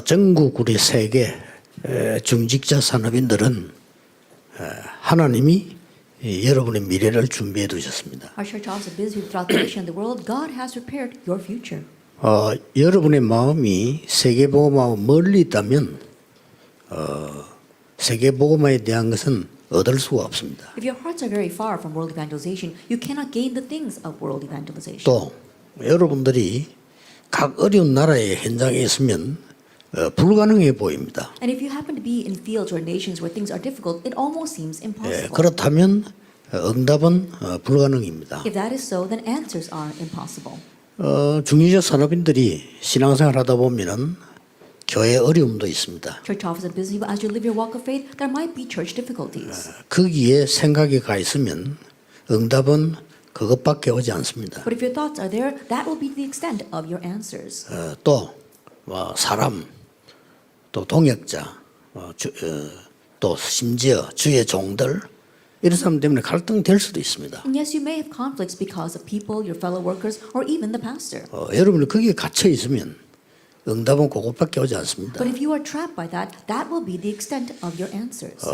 전국 우리 세계 중직자 산업인들은 하나님이 여러분의 미래를 준비해 두셨습니다. Our church also busy throughout the nation and the world. God has prepared your future. 여러분의 마음이 세계복음하고 멀리 있다면 세계복음화에 대한 것은 얻을 수가 없습니다. If your hearts are very far from world evangelization, you cannot gain the things of world evangelization. 또 여러분들이 각 어려운 나라의 현장에 있으면 불가능해 보입니다. And if you happen to be in fields or nations where things are difficult, it almost seems impossible. 그렇다면 응답은 불가능입니다. If that is so, then answers are impossible. 중직자 산업인들이 신앙생활 하다 보면은 교회 어려움도 있습니다. Church officers and business people, as you live your walk of faith, there might be church difficulties. 거기에 생각이 가 있으면 응답은 그것밖에 오지 않습니다. But if your thoughts are there, that will be the extent of your answers. 또 사람, 또 동역자, 또 심지어 주의 종들 이런 사람 때문에 갈등될 수도 있습니다. And yes, you may have conflicts because of people, your fellow workers, or even the pastor. 여러분이 거기에 갇혀 있으면 응답은 그것밖에 오지 않습니다. But if you are trapped by that, that will be the extent of your answers.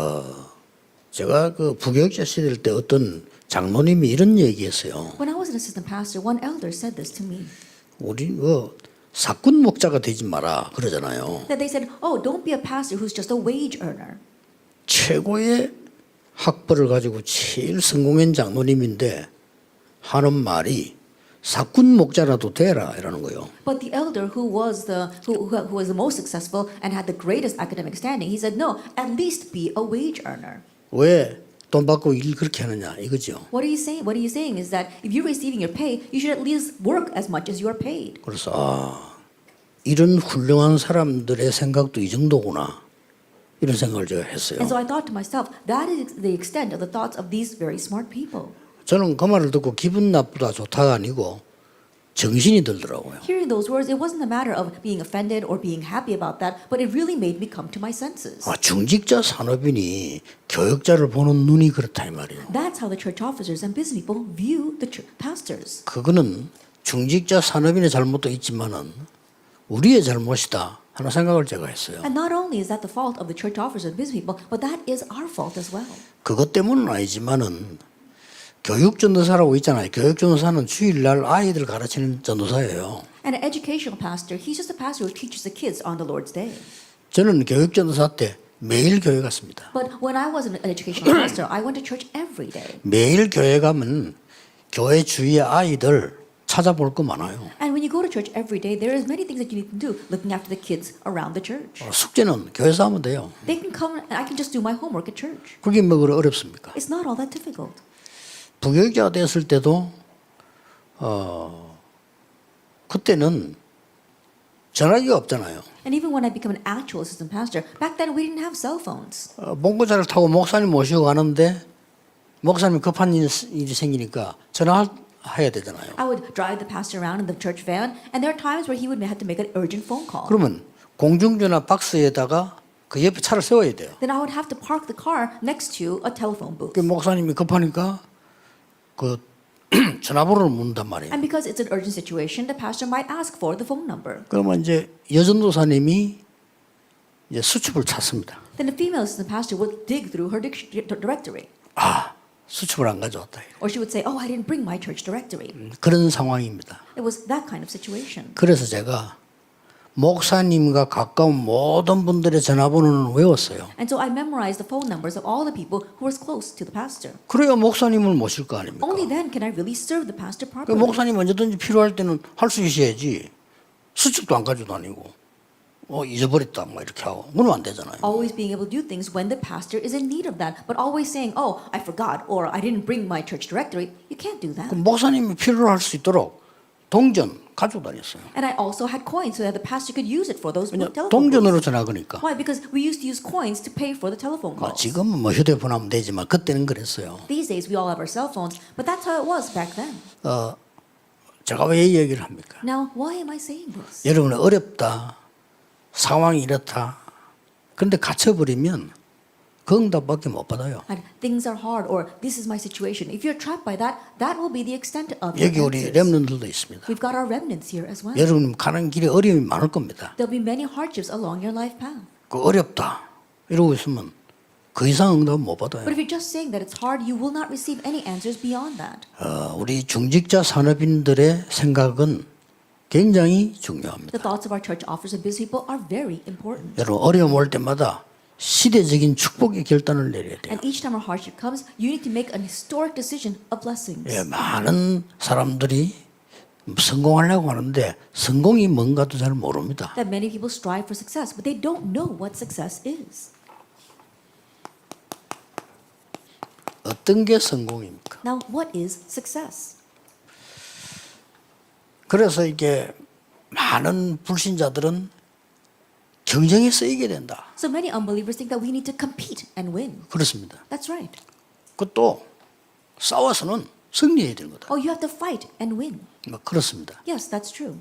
제가 그 부교육자 시절 때 어떤 장로님이 이런 얘기했어요. When I was an assistant pastor, one elder said this to me. 우리 사꾼 목자가 되지 마라 그러잖아요. That they said, "Oh, don't be a pastor who's just a wage earner." 최고의 학벌을 가지고 제일 성공한 장로님인데 하는 말이 사꾼 목자라도 되라 이라는 거예요. But the elder who was the most successful and had the greatest academic standing, he said, "No, at least be a wage earner." 왜 돈 받고 일 그렇게 하느냐 이거죠. What are you saying? What are you saying is that if you're receiving your pay, you should at least work as much as you are paid. 그래서 이런 훌륭한 사람들의 생각도 이 정도구나 이런 생각을 제가 했어요. And so I thought to myself, that is the extent of the thoughts of these very smart people. 저는 그 말을 듣고 기분 나쁘다 좋다가 아니고 정신이 들더라고요. Hearing those words, it wasn't a matter of being offended or being happy about that, but it really made me come to my senses. 중직자 산업인이 교역자를 보는 눈이 그렇다 이 말이에요. That's how the church officers and business people view the pastors. 그거는 중직자 산업인의 잘못도 있지만은 우리의 잘못이다 하는 생각을 제가 했어요. And not only is that the fault of the church officers and business people, but that is our fault as well. 그것 때문은 아니지만은 교육 전도사라고 있잖아요. 교육 전도사는 주일날 아이들 가르치는 전도사예요. And an educational pastor, he's just a pastor who teaches the kids on the Lord's day. 저는 교육 전도사 때 매일 교회 갔습니다. But when I was an educational pastor, I went to church every day. 매일 교회 가면 교회 주위의 아이들 찾아볼 거 많아요. And when you go to church every day, there is many things that you need to do looking after the kids around the church. 숙제는 교회에서 하면 돼요. They can come and I can just do my homework at church. 그게 뭐 어렵습니까? It's not all that difficult. 부교육자가 됐을 때도 그때는 전화기가 없잖아요. And even when I became an actual assistant pastor, back then we didn't have cell phones. 봉고차를 타고 목사님 모시고 가는데 목사님 급한 일이 생기니까 전화해야 되잖아요. I would drive the pastor around in the church van, and there are times where he would have to make an urgent phone call. 그러면 공중전화 박스에다가 그 옆에 차를 세워야 돼요. Then I would have to park the car next to a telephone booth. 그 목사님이 급하니까 그 전화번호를 묻는단 말이에요. And because it's an urgent situation, the pastor might ask for the phone number. 그러면 이제 여전도사님이 이제 수첩을 찾습니다. Then the female assistant pastor would dig through her directory. 수첩을 안 가져왔다. Or she would say, "Oh, I didn't bring my church directory." 그런 상황입니다. It was that kind of situation. 그래서 제가 목사님과 가까운 모든 분들의 전화번호는 외웠어요. And so I memorized the phone numbers of all the people who were close to the pastor. 그래야 목사님을 모실 거 아닙니까? Only then can I really serve the pastor 그 properly. 목사님 언제든지 필요할 때는 할 수 있어야지. 수첩도 안 가지고 다니고 잊어버렸다 뭐 이렇게 하고 그러면 안 되잖아요. Always being able to do things when the pastor is in need of that, but always saying, "Oh, I forgot," or "I didn't bring my church directory." You can't do that. 그 목사님이 필요로 할 수 있도록 동전 가지고 다녔어요. And I also had coins so that the pastor could use it for those telephone 동전으로 booths. 전화 거니까. Why? Because we used to use coins to pay for the telephone calls. 지금은 뭐 휴대폰 하면 되지만 그때는 그랬어요. These days we all have our cell phones, but that's how it was back then. 제가 왜 이 얘기를 합니까? Now, why am I saying this? 여러분 어렵다. 상황이 이렇다. 그런데 갇혀버리면 그 응답밖에 못 받아요. And things are hard, or this is my situation. If you're trapped by that, that will be the extent of your 여기 우리 answers. 렘넌트들도 있습니다. We've got our remnants here as well. 여러분 가는 길에 어려움이 많을 겁니다. There'll be many hardships along your life path. 그 어렵다 이러고 있으면 그 이상 응답은 못 받아요. But if you're just saying that it's hard, you will not receive any answers beyond that. 우리 중직자 산업인들의 생각은 굉장히 중요합니다. The thoughts of our church officers and business people are very important. 여러분 어려움 올 때마다 시대적인 축복의 결단을 내려야 돼요. And each time a hardship comes, you need to make an historic decision of blessings. 예, 많은 사람들이 성공하려고 하는데 성공이 뭔가도 잘 모릅니다. That many people strive for success, but they don't know what success is. 어떤 게 성공입니까? Now, what is success? 그래서 이게 많은 불신자들은 경쟁에 쓰이게 된다. So many unbelievers think that we need to compete and win. 그렇습니다. That's right. 그것도 싸워서는 승리해야 되는 거다. Oh, you have to fight and win. 뭐 그렇습니다. Yes, that's true.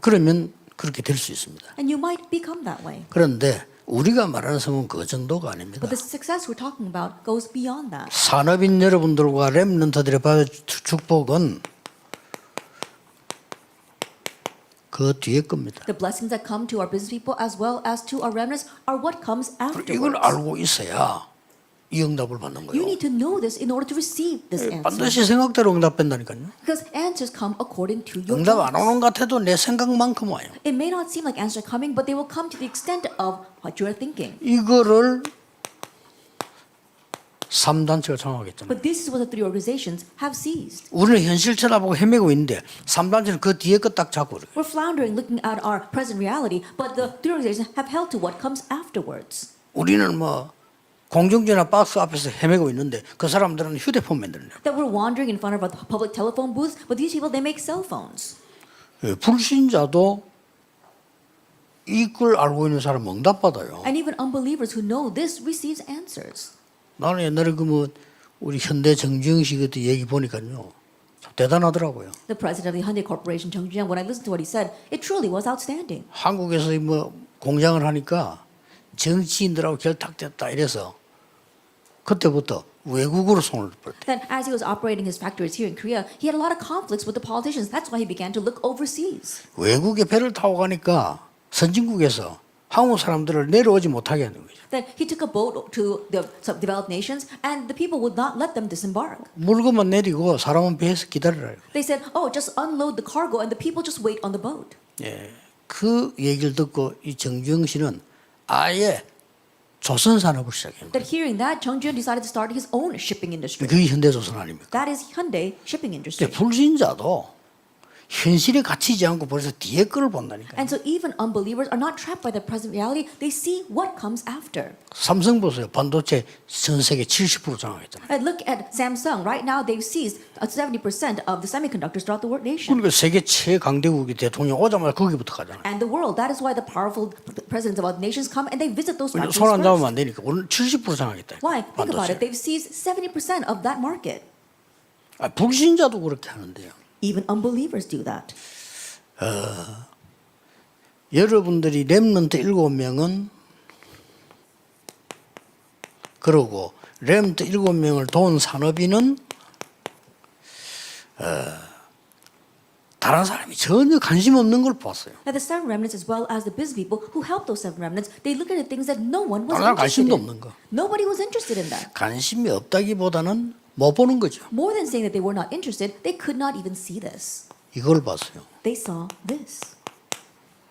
그러면 그렇게 될 수 있습니다. And you might become that way. 그런데 우리가 말하는 성공은 그 정도가 아닙니다. But the success we're talking about goes beyond that. 산업인 여러분들과 렘넌트들의 받을 축복은 그 뒤에 겁니다. The blessings that come to our business people as well as to our remnants are what comes 이걸 afterwards. 알고 있어야 이 응답을 받는 You 거예요. need to know this in order to receive this answer. 반드시 생각대로 응답된다니까요. Because answers come according to your 응답 안 thoughts. 오는 것 같아도 내 생각만큼 와요. It may not seem like answers are coming, but they will come to the extent of what you are thinking. 이거를 3단체가 장악했잖아요. But this is what the three organizations have seized. 우리는 현실 쳐다보고 헤매고 있는데 3단체는 그 뒤에 거 딱 잡고 그래요. We're floundering looking at our present reality, but the three organizations have held to what comes afterwards. 우리는 뭐 공중전화 박스 앞에서 헤매고 있는데 그 사람들은 휴대폰 만드는 거예요. That we're wandering in front of a public telephone booth, but these people, they make cell phones. 불신자도 이걸 알고 있는 사람 응답받아요. And even unbelievers who know this receives answers. 나는 옛날에 그 뭐 우리 현대 정주영 씨 그때 얘기 보니까요 참 대단하더라고요. The president of the Hyundai Corporation, Chung Ji-young, when I listened to what he said, it truly was outstanding. 한국에서 뭐 공장을 하니까 정치인들하고 결탁됐다 이래서 그때부터 외국으로 손을 뻗대. Then as he was operating his factories here in Korea, he had a lot of conflicts with the politicians. That's why he began to look overseas. 외국에 배를 타고 가니까 선진국에서 한국 사람들을 내려오지 못하게 하는 거죠. Then he took a boat to the developed nations, and the people would not let them disembark. 물건만 내리고 사람은 배에서 기다리라요. They said, "Oh, just unload the cargo, and the people just wait on the boat." 예, 그 얘기를 듣고 이 정주영 씨는 아예 조선 산업을 시작한 거예요. That hearing that, Chung Ji-young decided to start his own shipping industry. 그게 현대조선 아닙니까? That is Hyundai shipping industry. 근데 불신자도 현실에 갇히지 않고 벌써 뒤에 거를 본다니까요. And so even unbelievers are not trapped by the present reality. They see what comes after. 삼성 보세요. 반도체 전 세계 70% 장악했잖아요. And look at Samsung. Right now, they've seized 70% of the semiconductors throughout the world nation. 그러니까 세계 최강대국의 대통령 오자마자 거기부터 가잖아요. And the world. That is why the powerful presidents of other nations come and they visit those factories 손안 잡으면 first. 안 되니까 오늘 70% 장악했다. Why? Think about 반도체. it. They've seized 70% of that market. 불신자도 그렇게 하는데요. Even unbelievers do that. 여러분들이 렘넌트 7명은 그러고 렘넌트 7명을 도운 산업인은 다른 사람이 전혀 관심 없는 걸 봤어요. Now the seven remnants as well as the busy people who helped those seven remnants, they looked at the things that no one was 다른 사람 interested 관심도 in. 없는 거. Nobody was interested in that. 관심이 없다기보다는 못 보는 거죠. More than saying that they were not interested, they could not even see this. 이걸 봤어요. They saw this.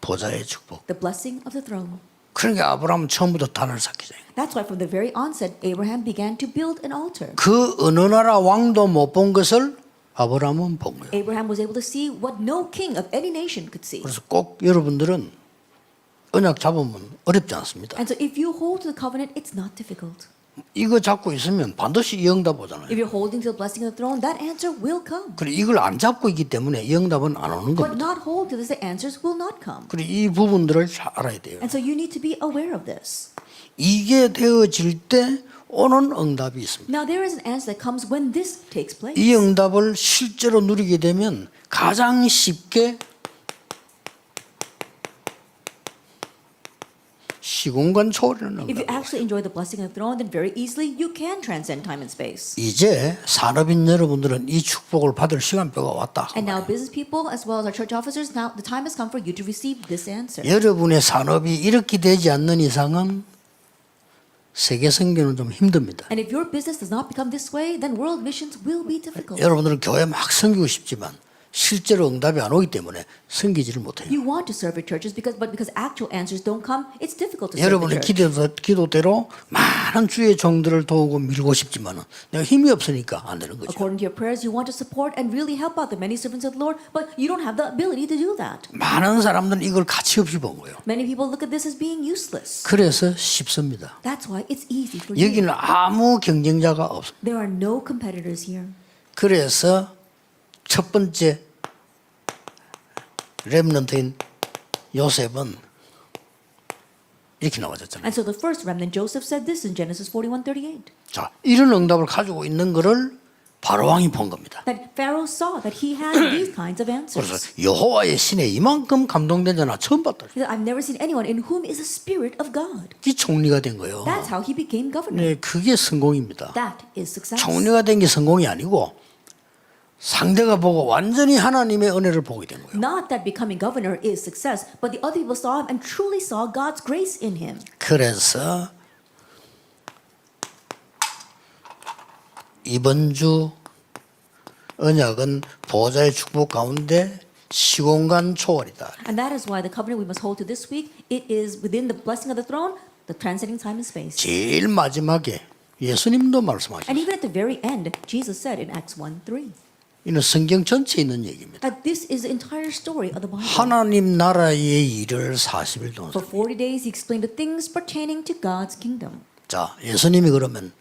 보좌의 축복. The blessing of the throne. 그러니까 아브라함은 처음부터 단을 쌓기죠. That's why from the very onset, Abraham began to build an altar. 그 어느 나라 왕도 못 본 것을 아브라함은 본 거예요. Abraham was able to see what no king of any nation could see. 그래서 꼭 여러분들은 언약 잡으면 어렵지 않습니다. And so if you hold to the covenant, it's not difficult. 이거 잡고 있으면 반드시 이 응답 오잖아요. If you're holding to the blessing of the throne, that answer will come. 그리고 이걸 안 잡고 있기 때문에 이 응답은 안 오는 But 겁니다. not hold to this, the answers will not come. 그리고 이 부분들을 잘 알아야 돼요. And so you need to be aware of this. 이게 되어질 때 오는 응답이 있습니다. Now there is an answer that comes when this takes place. 이 응답을 실제로 누리게 되면 가장 쉽게 시공간 초월하는 If you 응답. actually enjoy the blessing of the throne, then very easily you can transcend time and space. 이제 산업인 여러분들은 이 축복을 받을 시간표가 왔다. And now business people as well as our church officers, now the time has come for you to receive this answer. 여러분의 산업이 이렇게 되지 않는 이상은 세계 선교는 좀 힘듭니다. And if your business does not become this way, then world missions will be difficult. 여러분들은 교회 막 섬기고 싶지만 실제로 응답이 안 오기 때문에 섬기지를 못해요. You want to serve your churches but because actual answers don't come, it's difficult to serve the 여러분의 church. 기도대로 많은 주의 종들을 도우고 밀고 싶지만 내가 힘이 없으니까 안 되는 거죠. According to your prayers, you want to support and really help out the many servants of the Lord, but you don't have the ability to do that. 많은 사람들은 이걸 가치 없이 본 거예요. Many people look at this as being useless. 그래서 쉽습니다. That's why it's easy for you. 여기는 아무 경쟁자가 없어요. There are no competitors here. 그래서 첫 번째 렘넌트인 요셉은 이렇게 나와졌잖아요. And so the first remnant, Joseph, said this in Genesis 41:38. 자, 이런 응답을 가지고 있는 거를 바로왕이 본 겁니다. That Pharaoh saw that he had these kinds of 그래서 answers. 여호와의 신에 이만큼 감동된 자나 처음 봤다. He said, I've never seen anyone in whom is the Spirit of God. 이 총리가 된 거예요. That's how he became governor. 네, 그게 성공입니다. That is success. 총리가 된 게 성공이 아니고 상대가 보고 완전히 하나님의 은혜를 보게 된 거예요. Not that becoming governor is success, but the other people saw him and truly saw God's grace in him. 그래서 이번 주 언약은 보호자의 축복 가운데 시공간 초월이다. And that is why the covenant we must hold to this week, it is within the blessing of the throne, the transcending time and space. 제일 마지막에 예수님도 말씀하셨어요. And even at the very end, Jesus said in Acts 1:3, 이는 성경 전체에 있는 얘기입니다. that this is the entire story of the Bible. 하나님 나라의 일을 40일 동안. For 40 days he explained the things pertaining to God's kingdom. 자, 예수님이 그러면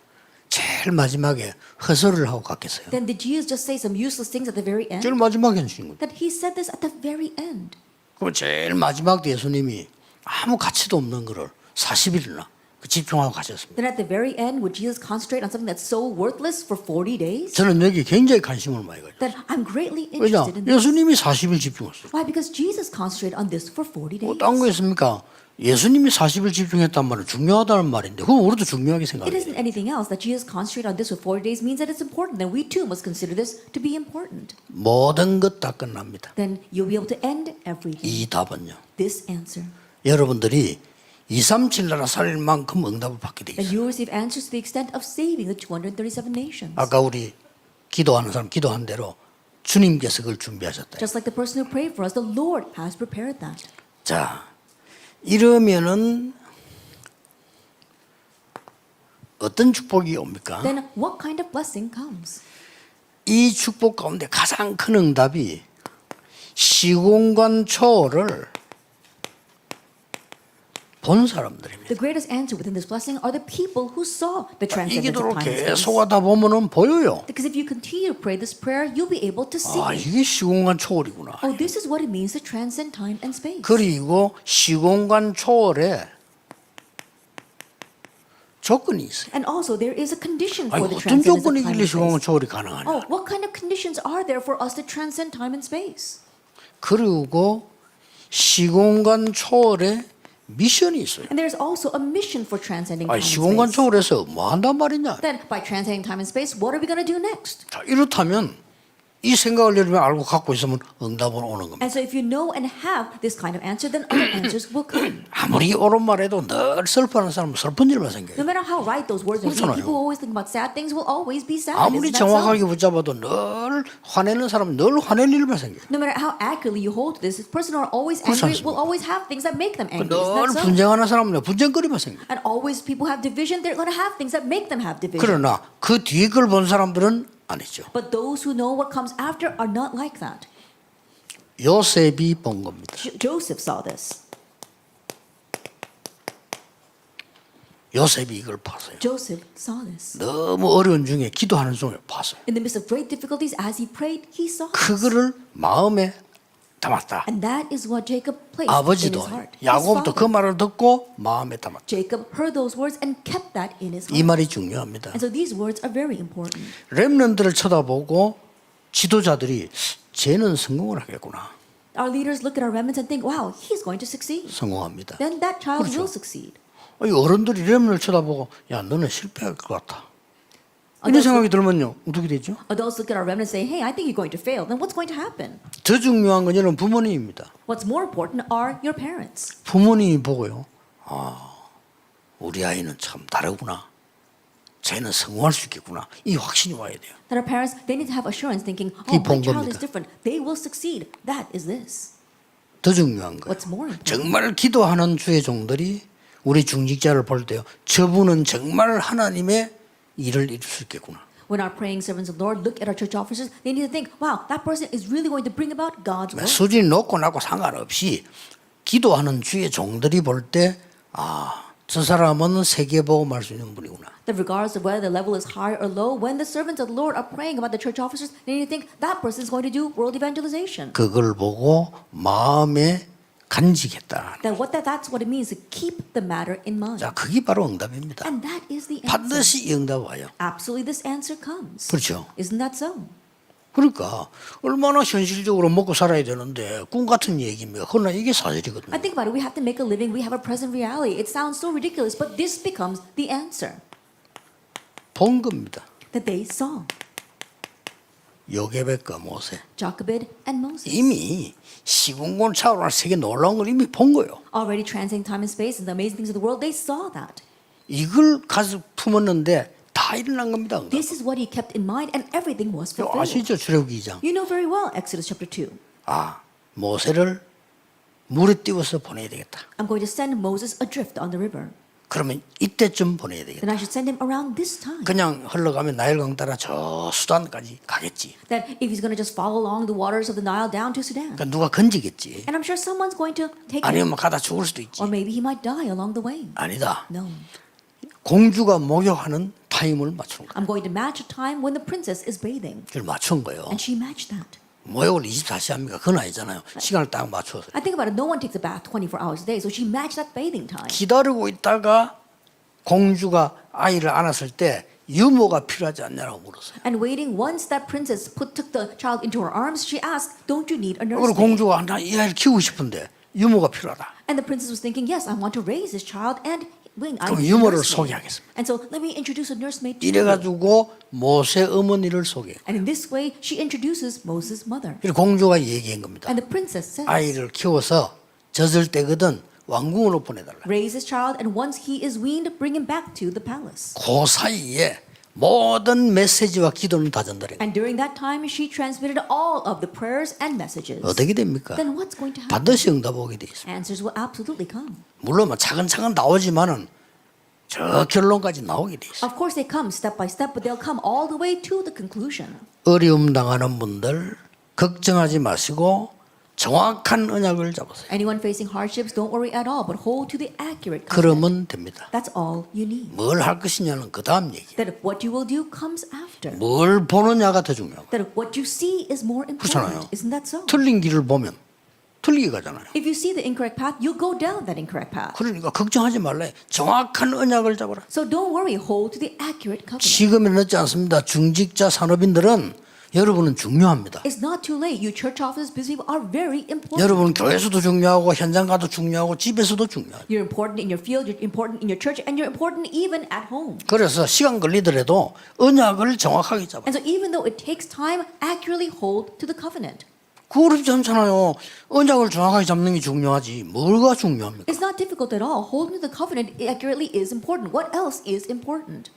제일 마지막에 허설을 하고 갔겠어요. Then did Jesus just say some useless things at the very end? 제일 마지막에 하신 거죠. That he said this at the very end. 그럼 제일 마지막 때 예수님이 아무 가치도 없는 거를 40일이나 집중하고 가셨습니다. Then at the very end, would Jesus concentrate on something that's so worthless for 40 days? 저는 여기 굉장히 관심을 많이 가져요. That I'm greatly 왜냐? interested in this. 예수님이 40일 집중했어요. Why? Because Jesus concentrated on this for 40 days. 딴 거 있습니까? 예수님이 40일 집중했단 말은 중요하다는 말인데 그건 우리도 중요하게 It 생각해요. isn't anything else that Jesus concentrated on this for 40 days means that it's important. Then we too must consider this to be important. 모든 것 다 끝납니다. Then you'll be able to end everything. 이 답은요. This answer. 여러분들이 237 나라 살릴 만큼 응답을 받게 돼 Then 있어요. you will receive answers to the extent of saving the 237 nations. 아까 우리 기도하는 사람 기도한 대로 주님께서 그걸 준비하셨다. Just like the person who prayed for us, the Lord has prepared that. 자, 이러면은 어떤 축복이 옵니까? Then what kind of blessing comes? 이 축복 가운데 가장 큰 응답이 시공간 초월을 본 사람들입니다. The greatest answer within this blessing are the people who saw the 이 transcendence 기도를 of time and space. 계속 하다 보면은 보여요. Because if you continue to pray this prayer, you'll be able to see 아, it. 이게 시공간 초월이구나. Oh, this is what it means to transcend time and space. 그리고 시공간 초월에 조건이 있어요. And also, there is a condition 아니, for the 어떤 transcendence of 조건이 time 있길래 and 시공간 space. 초월이 가능하냐? Oh, what kind of conditions are there for us to transcend time and space? 그리고 시공간 초월에 미션이 있어요. And there's also a mission for transcending 아, time and 시공간 space. 초월에서 뭐 한단 말이냐? Then, by transcending time and space, what are we going to do next? 자, 이렇다면 이 생각을 여러분이 알고 갖고 있으면 응답은 오는 겁니다. And so, if you know and have this kind of answer, then other answers will come. 아무리 옳은 말해도 늘 슬퍼하는 사람은 슬픈 일만 No 생겨요. matter how right those words may be, 그렇잖아요. people who always think about sad things will always be sad. 아무리 Isn't that so? 정확하게 붙잡아도 늘 화내는 사람은 늘 화낼 일만 생겨요. No matter how accurately you hold to this person who are always angry will always have things that make them angry. 늘 Isn't that so? 분쟁하는 사람은 분쟁거리만 생겨요. And always people have division, they're going to have things that make them have division. 그러나 그 뒤에 걸 본 사람들은 아니죠. But those who know what comes after are not like that. 요셉이 본 겁니다. Joseph saw this. 요셉이 이걸 봤어요. Joseph saw this. 너무 어려운 중에 기도하는 중에 봤어요. In the midst of great difficulties, as he prayed, he saw this. 그거를 마음에 담았다. And that is what Jacob placed in 아버지도 his heart. His 야곱도 그 father, 말을 듣고 마음에 담았다. Jacob heard those words and kept that in his 이 heart. 말이 중요합니다. And so these words are very important. 렘넌트를 쳐다보고 지도자들이 쟤는 성공을 하겠구나. Our leaders look at our remnants and think, wow, he's going to succeed. 성공합니다. Then that child 그렇죠. will succeed. 이 어른들이 렘을 쳐다보고 야 너는 실패할 것 같아. 이런 생각이 들면요 어떻게 되죠? Adults look at our remnant and say, hey, I think you're going to fail. Then what's going to happen? 더 중요한 건 여러분 부모님입니다. What's more important are your parents. 부모님이 보고요. 우리 아이는 참 다르구나. 쟤는 성공할 수 있겠구나. 이 확신이 와야 돼요. That our parents, they need to have assurance thinking, oh, 본 my child is 겁니다. different. They will succeed. That is this. 더 중요한 거예요. What's more important? 정말 기도하는 주의 종들이 우리 중직자를 볼 때요. 저분은 정말 하나님의 일을 이룰 수 있겠구나. When our praying servants of the Lord look at our church officers, they need to think, wow, that person is really going to bring about God's will. 수준이 높고 낮고 상관없이 기도하는 주의 종들이 볼 때 저 사람은 세계복음할 수 있는 분이구나. That regardless of whether the level is high or low, when the servants of the Lord are praying about the church officers, they need to think that person is going to do world evangelization. 그걸 보고 마음에 간직했다. That's what it means to keep the matter in mind. 자, 그게 바로 응답입니다. And that is the answer. 반드시 이 응답 와요. Absolutely, this answer comes. 그렇죠. Isn't that so? 그러니까 얼마나 현실적으로 먹고 살아야 되는데 꿈 같은 얘기입니다. 그러나 이게 사실이거든요. I think about it. We have to make a living. We have a present reality. It sounds so ridiculous, but this becomes the answer 본 겁니다. that they saw. 요게벳과 모세. Jochebed and Moses. 이미 시공간 차오르는 세계 놀라운 걸 이미 본 거예요. Already transcending time and space and the amazing things of the world, they saw that. 이걸 가지고 품었는데 다 일어난 겁니다. 응답. This is what he kept in mind, and everything was fulfilled. 아시죠? 출애굽기 2장. You know very well Exodus chapter 2. 모세를 물에 띄워서 보내야 되겠다. I'm going to send Moses adrift on the river. 그러면 이때쯤 보내야 되겠다. Then I should send him around this time. 그냥 흘러가면 나일강 따라 저 수단까지 가겠지. That if he's going to just follow along the waters of the Nile down to Sudan. 그러니까 누가 건지겠지. And I'm sure someone's going to take him. 아니면 가다 죽을 수도 있지. Or maybe he might die along the way. 아니다. No. 공주가 목욕하는 타임을 맞추는 거야. I'm going to match a time when the princess is bathing. 그걸 맞춘 거예요. And she matched that. 목욕을 24시 합니까? 그건 아니잖아요. 시간을 딱 맞춰서. I think about it, no one takes a bath 24 hours a day, so she matched that bathing time. 기다리고 있다가 공주가 아이를 안았을 때 유모가 필요하지 않냐고 물었어요. And waiting, once that princess took the child into her arms, she asked, don't you need a 그리고 nursemaid? 공주가 나 이 아이를 키우고 싶은데 유모가 필요하다. And the princess was thinking, yes, I want to raise this child, and I 그럼 need a 유모를 nursemaid. 소개하겠습니다. And so let me introduce a nursemaid to you. 이래가지고 모세 어머니를 소개. And in this way, she introduces Moses' mother. 그리고 공주가 얘기한 겁니다. And the princess says, 아이를 키워서 젖을 때거든 왕궁으로 보내달라. raise this child, and once he is weaned, bring him back to the palace. 그 사이에 모든 메시지와 기도는 다 전달해. And during that time, she transmitted all of the prayers and messages. 어떻게 됩니까? Then what's going to happen? 반드시 응답 오게 돼 있습니다. Answers will absolutely come. 물론 뭐 차근차근 나오지만은 저 결론까지 나오게 돼 있어요. Of course, they come step by step, but they'll come all the way to the conclusion. 어려움 당하는 분들 걱정하지 마시고 정확한 언약을 잡으세요. Anyone facing hardships, don't worry at all, but hold to the accurate covenant. 그러면 됩니다. That's all you need. 뭘 할 것이냐는 그 다음 얘기. That what you will do comes after. 뭘 보느냐가 더 중요하고. That what you see is more 그렇잖아요. important. Isn't that so? 틀린 길을 보면 틀리게 가잖아요. If you see the incorrect path, you'll go down that incorrect path. 그러니까 걱정하지 말래. 정확한 언약을 잡아라. So don't worry, hold to the accurate covenant. 지금이 늦지 않습니다. 중직자 산업인들은 여러분은 중요합니다. It's not too late. You church officers, busy people are very important. 여러분은 교회에서도 중요하고 현장 가도 중요하고 집에서도 중요해요. You're important in your field, you're important in your church, and you're important even at home. 그래서 시간 걸리더라도 언약을 정확하게 잡아요. And so even though it takes time, accurately hold to the covenant. 그거 어렵지 않잖아요. 언약을 정확하게 잡는 게 중요하지. 뭐가 중요합니까? It's not difficult at all. Holding to the covenant accurately is important. What else is important?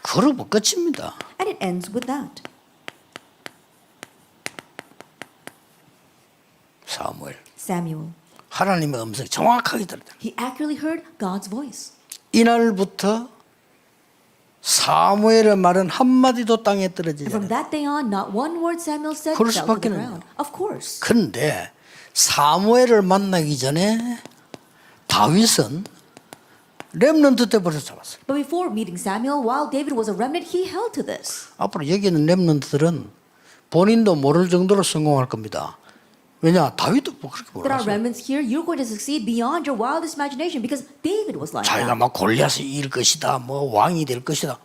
그러고 끝입니다. And it ends with that. Samuel. 하나님의 음성 정확하게 들었다. He accurately heard God's voice. 이날부터 사무엘의 말은 한마디도 땅에 떨어지지 And from 않아요. that day on, not one word Samuel said 그럴 fell to the 수밖에는 ground. Of course. 그런데 사무엘을 만나기 전에 다윗은 렘넌트 때부터 잡았어요. But before meeting Samuel, while David was a remnant, he held to this. 앞으로 여기 있는 렘넌트들은 본인도 모를 정도로 성공할 겁니다. 왜냐? 다윗도 뭐 그렇게 There are 몰랐어요. remnants here. You're going to succeed beyond your wildest imagination because David was like 자기가 that. 막 골리앗이 이길 것이다, 뭐 왕이 될 것이다.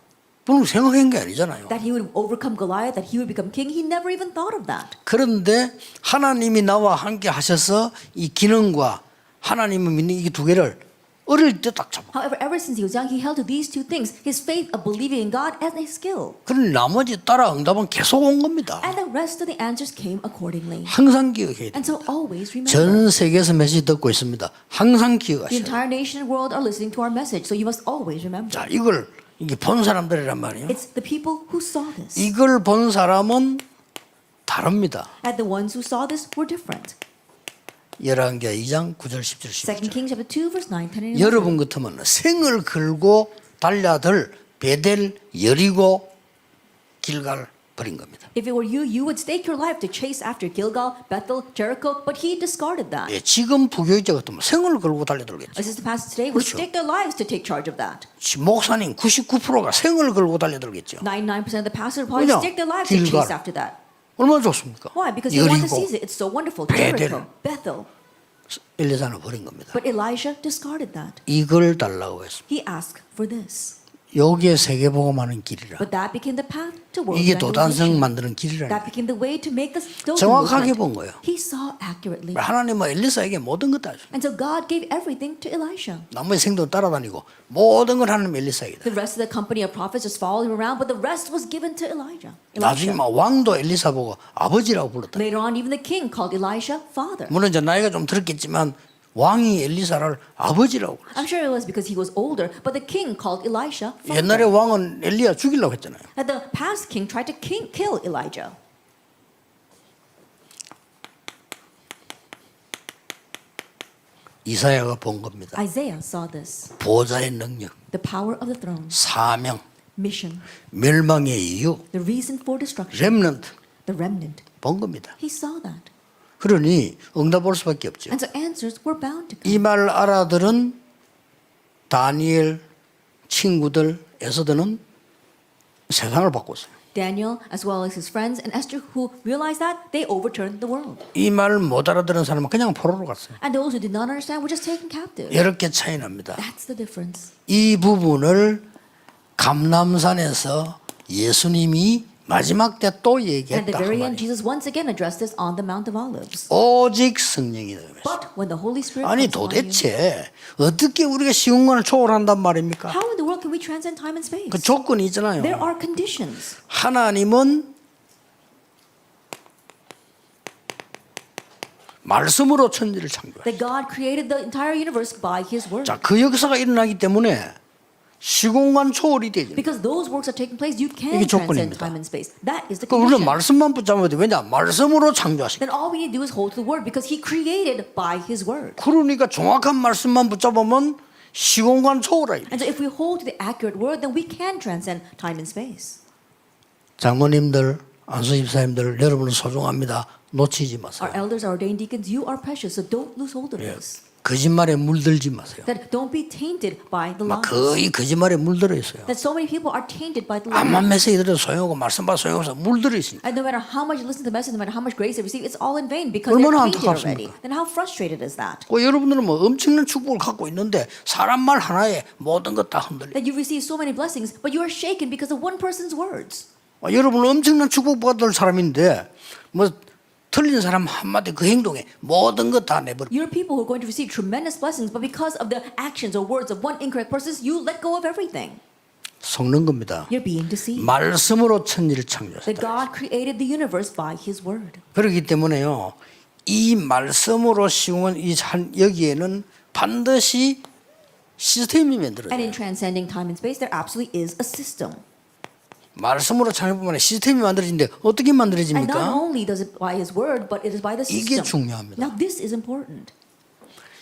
그런 생각한 게 아니잖아요. That he would overcome Goliath, that he would become king. He never even thought of that. 그런데 하나님이 나와 함께 하셔서 이 기능과 하나님을 믿는 이 두 개를 어릴 때 딱 잡아. However, ever since he was young, he held to these two things: his faith of believing in God and his skill. 그러니 나머지 따라 응답은 계속 온 겁니다. And the rest of the answers came accordingly. 항상 기억해야 And 돼요. so always remember. 전 세계에서 메시지 듣고 있습니다. 항상 The 기억하셔야 돼요. entire nation and world are listening to our message, so you must always remember. 자, 이걸 이게 본 사람들이란 말이에요. It's the people who saw this. 이걸 본 사람은 다릅니다. And the ones who saw this were different. 열왕기하 2장 9절 10절 2 11절. Kings chapter 2 verse 9, 10, and 11. 여러분 같으면 생을 걸고 달려들 베델, 여리고, 길갈 버린 겁니다. If it were you, you would stake your life to chase after Gilgal, Bethel, Jericho, but he discarded that. 예, 지금 부교육자 같으면 생을 걸고 달려들겠죠. Assistant pastors today would 그렇죠. stake their lives to take charge of that. 목사님 99%가 생을 걸고 달려들겠죠. 99% of the pastors would probably 그냥 stake their lives to 길갈. chase after that. 얼마나 좋습니까? Why? Because they want to 여리고, seize it. It's so wonderful. 베델. Jericho, Bethel. 엘리사는 버린 겁니다. But Elisha discarded that. 이걸 달라고 했습니다. He asked for this. 여기에 세계복음하는 길이라. But that became the path to world 이게 도단성 evangelization. 만드는 길이라. That became the way to make the Dothan 정확하게 movement. 본 거예요. He saw accurately. 하나님은 엘리사에게 모든 것 다 줘. And so God gave everything to Elisha. 나머지 생도 따라다니고 모든 걸 하나님 엘리사에게. The rest of the company of prophets just followed him around, but the rest was given to Elijah. 나중에 막 왕도 엘리사 보고 아버지라고 불렀다. Later on, even the king called Elisha father. 물론 이제 나이가 좀 들었겠지만 왕이 엘리사를 아버지라고 불렀어요. I'm sure it was because he was older, but the king called Elisha father. 옛날에 왕은 엘리야 죽이려고 했잖아요. And the past king tried to kill Elijah. 이사야가 본 겁니다. Isaiah saw this. 보좌의 능력, The power of the throne, 사명, mission, 멸망의 이유, the reason for destruction, 렘넌트 the remnant. 본 겁니다. He saw that. 그러니 응답 올 수밖에 없죠. And so answers were bound to come. 이 말 알아들은 다니엘 친구들 에서드는 세상을 바꿨어요. Daniel, as well as his friends, and Esther, who realized that, they overturned the world. 이 말을 못 알아들은 사람은 그냥 포로로 갔어요. And those who did not understand were just taken captive. 이렇게 차이 납니다. That's the difference. 이 부분을 감람산에서 예수님이 마지막 때 또 And at 얘기했다. the 그 very end, 말이에요. Jesus once again addressed this on the Mount of Olives. 오직 성령이 되면서. But when the Holy Spirit 아니 comes upon you, 도대체 어떻게 우리가 시공간을 초월한단 말입니까? how in the world can we transcend time and space? 그 조건이 있잖아요. There are conditions. 하나님은 말씀으로 천지를 창조했어요. That God created the entire universe by His word. 자, 그 역사가 일어나기 때문에 시공간 초월이 되죠. Because those works are taking place, you can 이게 transcend 조건입니다. time and space. That is the 그 우리는 condition. 말씀만 붙잡으면 돼. 왜냐? 말씀으로 창조하신. Then all we need to do is hold to the word because He created by His word. 그러니까 정확한 말씀만 붙잡으면 시공간 초월이에요. And so if we hold to the accurate word, then we can transcend time and space. 장로님들, 안수집사님들, 여러분은 소중합니다. 놓치지 마세요. Our elders, our ordained deacons, you are precious, so don't lose hold of this. 거짓말에 물들지 마세요. That don't be tainted by the 막 lies. 거의 거짓말에 물들어 있어요. That so many people are tainted by the 암만 lies. 메시지 들어도 소용없고 말씀 받아 소용없어 물들어 있으니까. And no matter how much you listen to the message, no matter how much grace they receive, it's all in vain because 얼마나 they're tainted 안타깝습니까? already. Then how frustrated is that? 그 여러분들은 뭐 엄청난 축복을 갖고 있는데 사람 말 하나에 모든 것 다 흔들려. That you receive so many blessings, but you are shaken because of one person's words. 여러분은 엄청난 축복 받을 사람인데 뭐 틀린 사람 한마디 그 행동에 모든 것 다 내버려. You're people who are going to receive tremendous blessings, but because of the actions or words of one incorrect person, you let go of everything. 속는 겁니다. You're being deceived. 말씀으로 천지를 That 창조했다. God created the universe by His word. 그렇기 때문에요. 이 말씀으로 시공은 여기에는 반드시 시스템이 And 만들어져요. in transcending time and space, there absolutely is a system. 말씀으로 창조하면 시스템이 만들어지는데 어떻게 And not 만들어집니까? only does it by His word, but it is by the 이게 system. 중요합니다. Now this is important.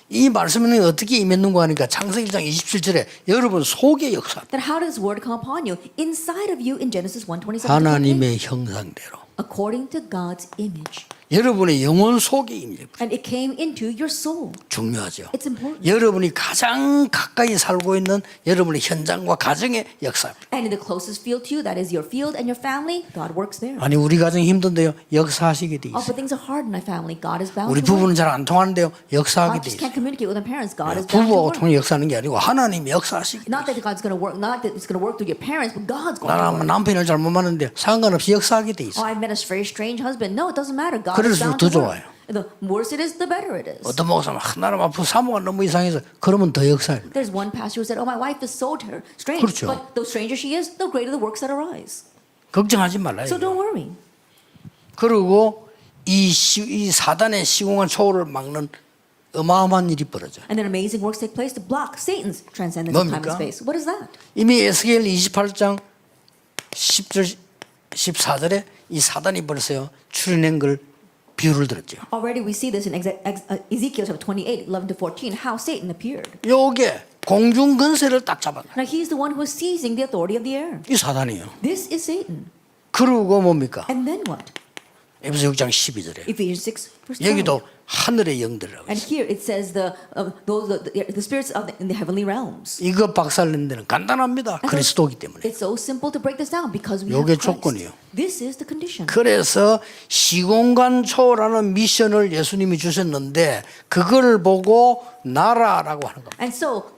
이 말씀은 어떻게 임했는가 하니까 창세기 1장 27절에 여러분 속의 역사, That how does His word come upon you? Inside of you in Genesis 1:27. 하나님의 형상대로 According to God's image. 여러분의 영혼 속에 임해. And it came into your soul. 중요하죠. It's important. 여러분이 가장 가까이 살고 있는 여러분의 현장과 가정의 역사입니다. And in the closest field to you, that is your field and your family, God works there. 아니 우리 가정이 힘든데요. 역사하시게 돼 Oh, 있어요. but things are hard in my family. God is bound 우리 to work. 부부는 잘 안 통하는데요. 역사하게 I 돼 just 있어요. can't communicate with my parents. God is bound to 부부하고 work. 통해 역사하는 게 아니고 하나님이 역사하시게 돼 Not 있어요. that God's going to work, not that it's going to work through your parents, but God's going to 나는 work. 남편을 잘못 만났는데 상관없이 역사하게 돼 Oh, 있어요. I met a very strange husband. No, it doesn't matter. God is 그럴수록 bound 더 to work. 좋아요. The worse it is, the better it is. 어떤 목사는 나는 아프 사모가 너무 이상해서 그러면 더 역사입니다. There's one pastor who said, "Oh, my wife is so strange." 그렇죠. But the stranger she is, the greater the works that arise. 걱정하지 말라요. So don't worry. 그리고 이 사단의 시공한 초월을 막는 어마어마한 일이 벌어져. And then amazing works take place to block Satan's transcendence of time and 뭡니까? space. What is that? 이미 에스겔 28장 10절 14절에 이 사단이 벌써요 출현한 걸 비유를 들었죠. Already we see this in Ezekiel chapter 28, 11 to 14, how Satan appeared. 요게 공중 권세를 딱 잡았나. Now he's the one who is seizing the authority of the air. 이 사단이에요. This is Satan. 그리고 뭡니까? And then what? 에베소 6장 12절에 Ephesians 6, verse 12. 여기도 하늘의 영들이라고 And 있어요. here it says the spirits in the heavenly realms. 이거 박살낸 데는 간단합니다. 그리스도이기 때문에. It's so simple to break this down because we have 요게 Christ. 조건이에요. This is the condition. 그래서 시공간 초월하는 미션을 예수님이 주셨는데 그걸 보고 나라라고 하는 겁니다. And so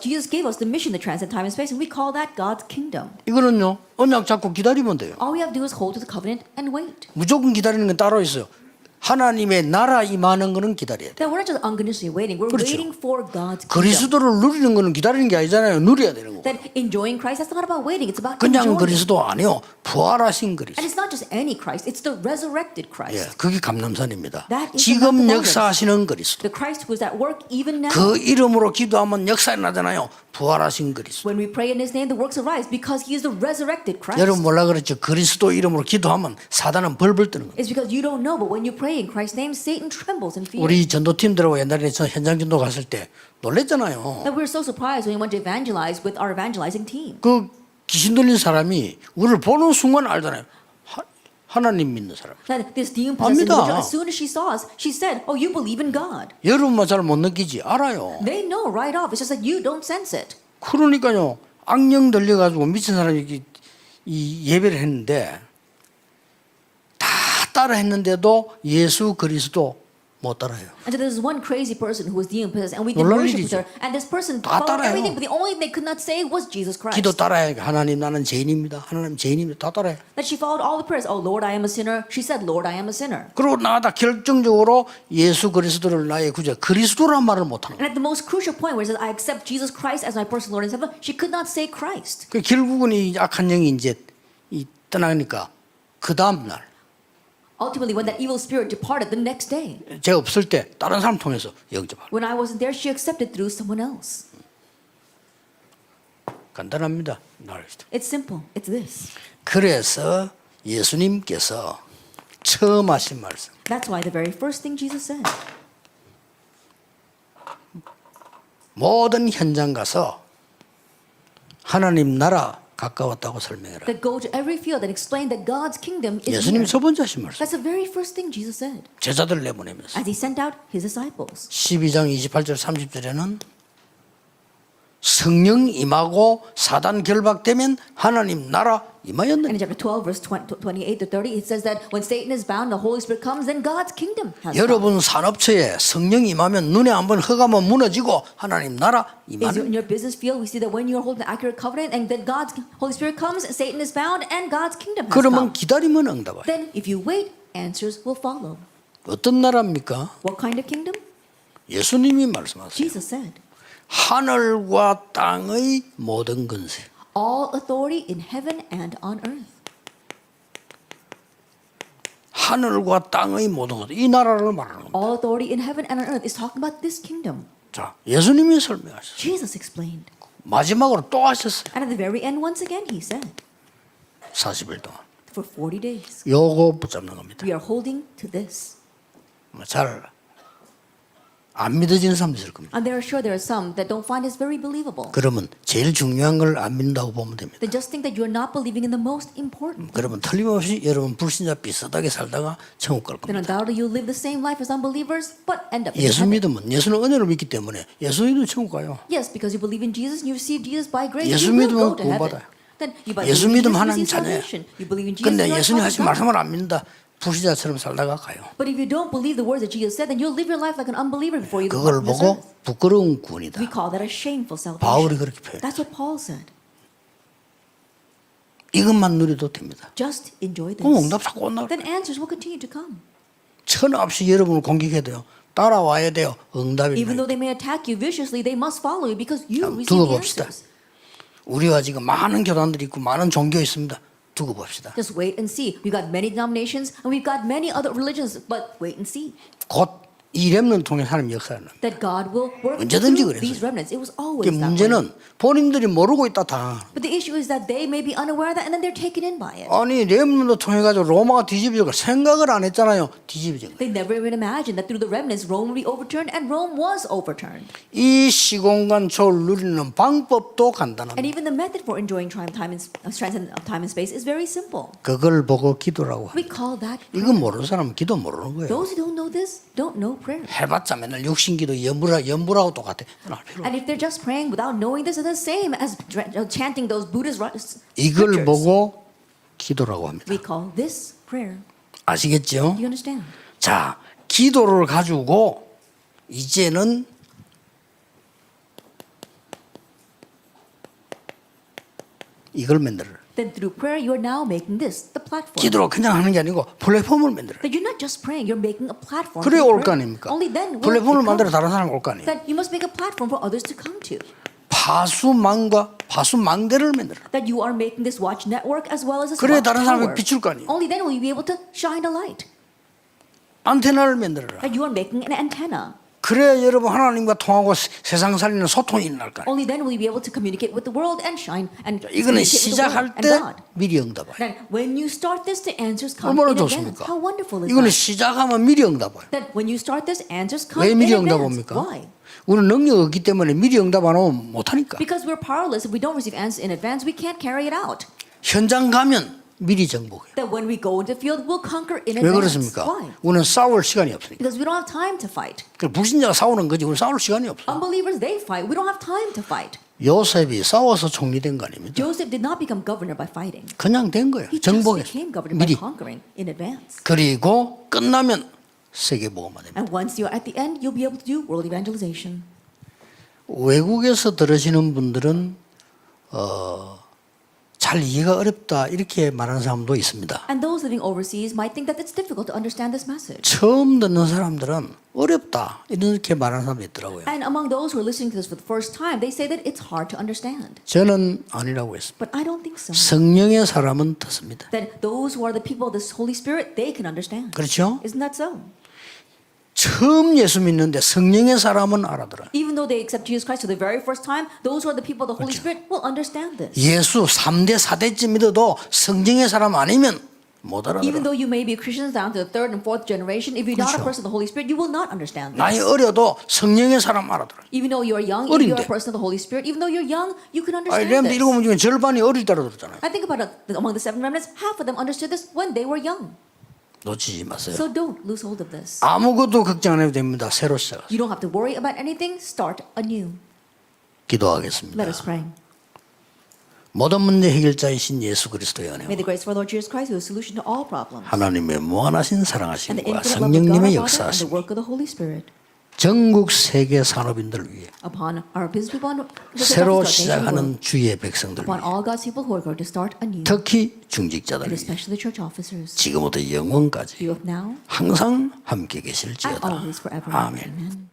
Jesus gave us the mission to transcend time and space, and we call that God's kingdom. 이거는요 언약 잡고 기다리면 돼요. All we have to do is hold to the covenant and wait. 무조건 기다리는 건 따로 있어요. 하나님의 나라 임하는 거는 기다려야 돼. Then we're not just unconditionally waiting. We're 그렇죠. waiting for God's kingdom. 그리스도를 누리는 거는 기다리는 게 아니잖아요. 누려야 되는 거고. Then enjoying Christ, that's not about waiting. It's about 그냥 enjoying. 그리스도 아니요. 부활하신 And 그리스도. it's not just any Christ. It's the resurrected 예, Christ. 그게 감남산입니다. That is 지금 the 역사하시는 그리스도. The Christ who is at work even now. 그 이름으로 기도하면 역사 나잖아요. 부활하신 그리스도. When we pray in His name, the works arise because He is the resurrected Christ. 여러분 몰라 그랬죠. 그리스도 이름으로 기도하면 사단은 벌벌 뜨는 거예요. It's because you don't know, but when you pray in Christ's name, Satan trembles in fear. 우리 전도팀들하고 옛날에 저 현장 전도 갔을 때 놀랬잖아요. And we were so surprised when we went to evangelize with our evangelizing team. 그 귀신 들린 사람이 우리를 보는 순간 알잖아요. 하나님 믿는 사람. That this demon-possessed 압니다. individual, as soon as she saw us, she said, "Oh, you believe in God." 여러분만 잘 못 느끼지 알아요. They know right off. It's just that you don't sense it. 그러니까요. 악령 들려가지고 미친 사람이 이 예배를 했는데 다 따라 했는데도 예수 그리스도 못 따라해요. And so there's one crazy person who was demon-possessed, and we did 놀랄 worship with 일이죠. her, and this person 다 followed 따라해요. everything, but the only thing they could not say was Jesus Christ. 기도 따라해. 하나님 나는 죄인입니다. 하나님 죄인입니다. 다 따라해. That she followed all the prayers. Oh Lord, I am a sinner. She said, Lord, I am a sinner. 그리고 나다 결정적으로 예수 그리스도를 나의 구주 그리스도란 말을 못하는 거예요. And at the most crucial point where it says, I accept Jesus Christ as my personal Lord and Savior, she could not say Christ. 그 결국은 이 악한 영이 이제 떠나니까 그 다음 날 Ultimately, when that evil spirit departed the next day, 제가 없을 때 다른 사람 통해서 영접하고 when I wasn't there, she accepted through someone else. 간단합니다. It's simple. It's this. 그래서 예수님께서 처음 하신 말씀 That's why the very first thing Jesus said, 모든 현장 가서 하나님 나라 가까웠다고 설명해라. that go to every field and explain that God's kingdom is 예수님 here. 첫 번째 하신 말씀 That's the very first thing Jesus said 제자들 내보내면서 as He sent out His disciples. 12장 28절 30절에는 성령 임하고 사단 결박되면 하나님 나라 임하였느니. And in chapter 12, verse 28 to 30, it says that when Satan is bound, the Holy Spirit comes, then God's kingdom has come. 여러분 산업처에 성령 임하면 눈에 한번 허가면 무너지고 하나님 나라 In 임하는. your business field, we see that when you're holding an accurate covenant and then God's Holy Spirit comes, Satan is bound and God's kingdom has 그러면 come. 기다리면 응답하요. Then if you wait, answers will follow. 어떤 나라입니까? What kind of kingdom? 예수님이 말씀하세요. Jesus said, 하늘과 땅의 모든 권세. all authority in heaven and on earth. 하늘과 땅의 모든 것. 이 나라를 말하는 겁니다. All authority in heaven and on earth is talking about this kingdom. 자, 예수님이 설명하셨어요. Jesus explained. 마지막으로 또 하셨어요. And at the very end, once again, He said, 40일 동안. for 40 days, 요거 붙잡는 겁니다. we are holding to this. 잘 안 믿어지는 사람도 있을 겁니다. And there are sure there are some that don't find this very believable. 그러면 제일 중요한 걸 안 믿는다고 보면 됩니다. They just think that you're not believing in the most important. 그러면 틀림없이 여러분 불신자 비슷하게 살다가 천국 갈 Then 겁니다. undoubtedly you'll live the same life as unbelievers, but end up in 예수 heaven. 믿으면 예수는 은혜를 믿기 때문에 예수 믿으면 천국 가요. Yes, because you believe in Jesus and you receive Jesus by grace, 예수 you will 믿으면 go to heaven. 구원받아요. Then you by 예수 believing in 믿으면 Jesus, 하나님 you receive 자녀예요. salvation. You believe in Jesus, 근데 you are 예수님 a 하신 child of God. 말씀을 안 믿는다. 불신자처럼 살다가 가요. But if you don't believe the words that Jesus said, then you'll live your life like an unbeliever before you 그걸 depart from this 보고 earth. 부끄러운 구원이다. We call that a shameful 바울이 salvation. 그렇게 표현해요. That's what Paul said. 이것만 누려도 됩니다. Just enjoy this. 그럼 응답 자꾸 온다. Then answers will continue to come. 천없이 여러분을 공격해도요. 따라와야 돼요. 응답이 Even 나요. though they may attack you viciously, they must follow you because you 두고 receive the 봅시다. answers. 우리와 지금 많은 교단들이 있고 많은 종교 있습니다. 두고 봅시다. Just wait and see. We've got many denominations and we've got many other religions, but wait and see. 곧 이 렘넌트 통해 하나님 역사는. That God will work 언제든지 through these 그랬어요. remnants. It was 그 always that way. 문제는 본인들이 모르고 있다 다. But the issue is that they may be unaware of that and then they're taken in by it. 아니 렘넌트 통해 가지고 로마가 뒤집어질 걸 생각을 안 했잖아요. 뒤집어진 거. They never even imagined that through the remnants Rome would be overturned, and Rome was overturned. 이 시공간 조를 누리는 방법도 And 간단합니다. even the method for enjoying time and space is very simple. 그걸 보고 기도라고. We call that prayer. 이거 모르는 사람은 기도 모르는 거예요. Those who don't know this don't know prayer. 해봤자 맨날 육신기도 연부라고 똑같아. And if they're just praying without knowing this, it's the same as chanting those Buddhist 이걸 scriptures. 보고 기도라고 합니다. We call this prayer. 아시겠죠? Do you understand? 자, 기도를 가지고 이제는 이걸 만들어. Then through prayer, you are now making this the platform. 기도로 그냥 하는 게 아니고 플랫폼을 만들어. That you're not just praying, you're making a platform. 그래야 through 올 거 prayer. 아닙니까? Only then will 플랫폼을 it 만들어 come. 다른 사람 올 거 아니에요. That you must make a platform for others to come to. 파수망과 파수망대를 만들어. That you are making this watch network as well as this 그래야 watch 다른 사람에게 tower. 비출 거 아니에요. Only then will you be able to shine a light. 안테나를 만들어라. That you are making an antenna. 그래야 여러분 하나님과 통하고 세상 살리는 소통이 일어날 거 아니에요. Only then will you be able to communicate with the world and shine and 이거는 communicate with the 시작할 world and 때 God. 미리 응답해요. That when you start this, the answers come 얼마나 in advance. 좋습니까? How wonderful is 이거는 that? 시작하면 미리 응답해요. That when you start this, answers come 왜 in 미리 advance. 응답합니까? Why? 우리는 능력이 없기 때문에 미리 응답 안 하면 못하니까. Because we're powerless. If we don't receive answers in advance, we can't carry it out. 현장 가면 미리 정복해요. That when we go into the field, we'll conquer in 왜 advance. 그렇습니까? Why? 우리는 싸울 시간이 없으니까. Because we don't have time to fight. 불신자가 싸우는 거지 우리는 싸울 시간이 없어요. Unbelievers, they fight. We don't have time to fight. 요셉이 싸워서 총리된 거 아닙니까? Joseph did not become governor by fighting. 그냥 된 거예요. He just 정복해서 became governor by 미리. conquering in advance. 그리고 끝나면 세계복음화 됩니다. And once you're at the end, you'll be able to do world evangelization. 외국에서 들으시는 분들은 잘 이해가 어렵다 이렇게 말하는 사람도 있습니다. And those living overseas might think that it's difficult to understand this message. 처음 듣는 사람들은 어렵다 이렇게 말하는 사람도 있더라고요. And among those who are listening to this for the first time, they say that it's hard to understand. 저는 아니라고 했습니다. But I don't think so. 성령의 사람은 듣습니다. That those who are the people of the Holy Spirit, they can understand. 그렇죠? Isn't that so? 처음 예수 믿는데 성령의 사람은 알아들어요. Even though they accept Jesus Christ for the very first time, those who are the people of the Holy Spirit will understand this. 예수 3대 4대쯤 믿어도 성령의 사람 아니면 못 Even 알아들어. though you may be Christians down to the third and fourth generation, if you're not a 그렇죠. person of the Holy Spirit, you will not understand 나이 this. 어려도 성령의 사람 알아들어. Even though you're young, if you're 어린데. a person of the Holy Spirit, even though you're young, you can 아니 understand 렘드 this. 일곱 명 중에 절반이 어릴 때로 들었잖아요. I think about it, among the seven remnants, half of them understood this when they were young. 놓치지 마세요. So don't lose hold of this. 아무것도 걱정 안 해도 됩니다. 새로 시작하세요. You don't have to worry about anything. Start anew. 기도하겠습니다. Let us pray. 모든 문제 해결자이신 예수 그리스도의 May 은혜와 the grace of our Lord Jesus Christ, who is the solution to all problems, 하나님의 무한하신 and the 사랑하심과 infinite love of God 성령님의 our Father, and the 역사하심 work of the Holy Spirit 전국 세계 산업인들 위해 upon our business people and the 새로 nations 시작하는 주의 백성들 upon 위해 all God's people who are going to start anew, 특히 and 중직자들 위해 especially the church officers, 지금부터 영원까지 both now 항상 함께 and 계실지어다. always forever. 아멘. Amen.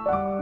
you.